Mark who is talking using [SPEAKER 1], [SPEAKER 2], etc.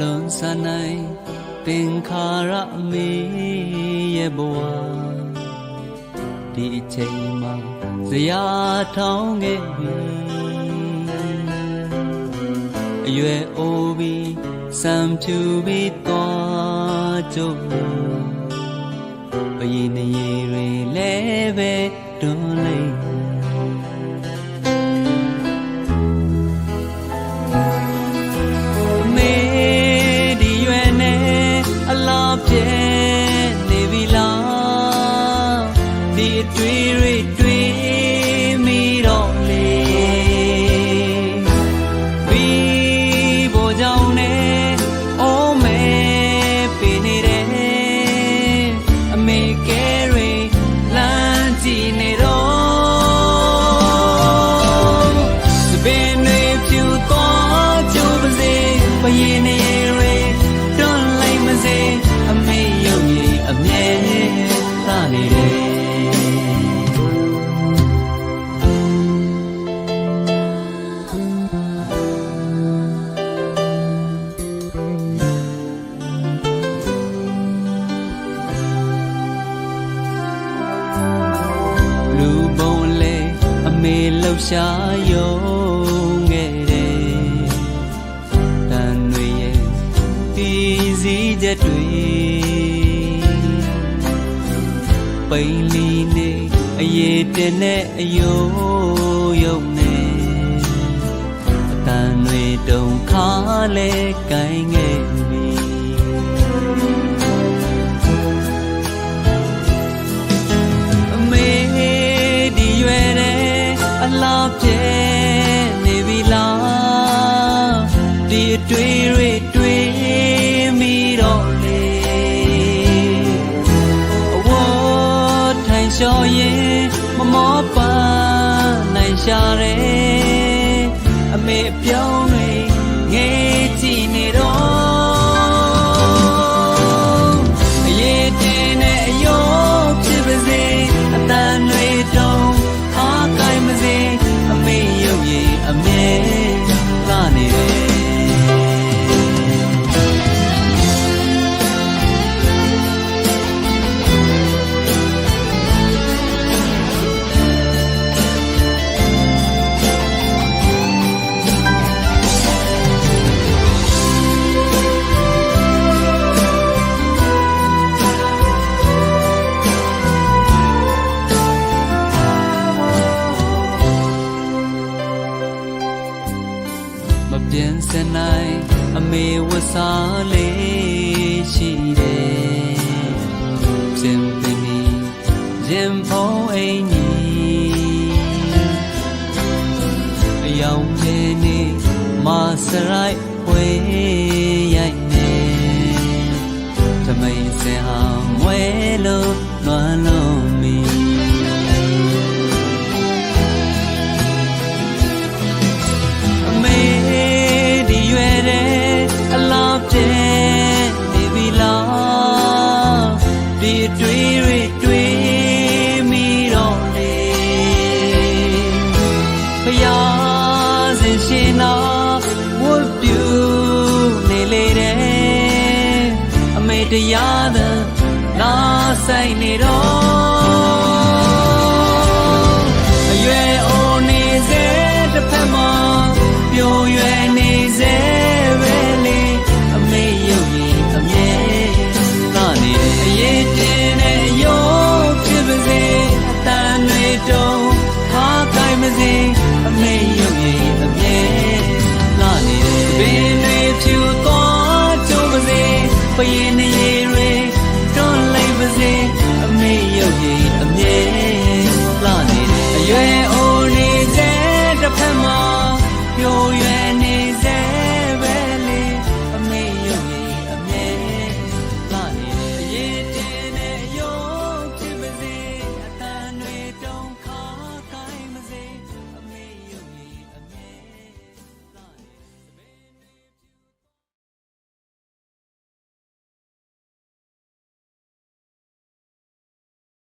[SPEAKER 1] လွန်ဆန်နိုင်သင်္ခါရအမေရဲ့ဘဝဒီအချိန်မှာဇရာထောင်းခဲ့ပြီအရွယ်အိုးပြီးစံဖြူပြီးသွားကြုံဘယင်းနေရီလဲပဲတွန်းလိုက်မေဒီရွယ်နဲ့အလားပြဲနေပြီလားဒီတွေ့တွေ့မိတော့လေပြီးပေါ်ကြောင်နဲ့အိုးမဲပေးနေတယ်အမေကဲရီလမ်းကြည့်နေတော့စပင်တွေဖြူသွားကြိုးပါစေဘယင်းနေရီတွန်းလိုက်မစေအမေရုပ်ရည်အမြဲသာနေတယ်လူပုံလေအမေလှူရှာယုံခဲ့တယ်တန်တွေရဲ့ပြည်စည်းချက်တွေပိန်လီနေအရေးတင်တဲ့အယိုးယုံနေအတန်တွေတုံခါလဲကိုင်းခဲ့ပြီအမေဒီရွယ်တဲ့အလားပြဲနေပြီလားဒီတွေ့မိတော့လေအဝတ်ထိုင်လျှော်ရင်မမောပန်းနိုင်ရှာတယ်အမေအပြောင်းတွေငေးကြည့်နေတော့အရေးတင်တဲ့အယိုးဖြစ်ပါစေအတန်တွေတုံးအားကိုင်းမစေအမေရုပ်ရည်အမြဲသာနေတယ်မပြင်းစနိုင်အမေဝစားလေးရှိတယ်စင်ပင်နီရင်ဖုံးအိမ်ကြီးအယောင်ပြင်းနေမဆရိုက်ဝေးရိုက်နေသမိန်စင်ဟာမွဲလို့လွမ်းလုံးမီအလားပြဲနေပြီလားဒီတွေ့မိတော့လေဖယားစင်ရှင်နာဝတ်ပြူနေလေတယ်အမေတရားသာလာဆိုင်နေတော့အရွယ်အိုနေစေတစ်ဖက်မှာ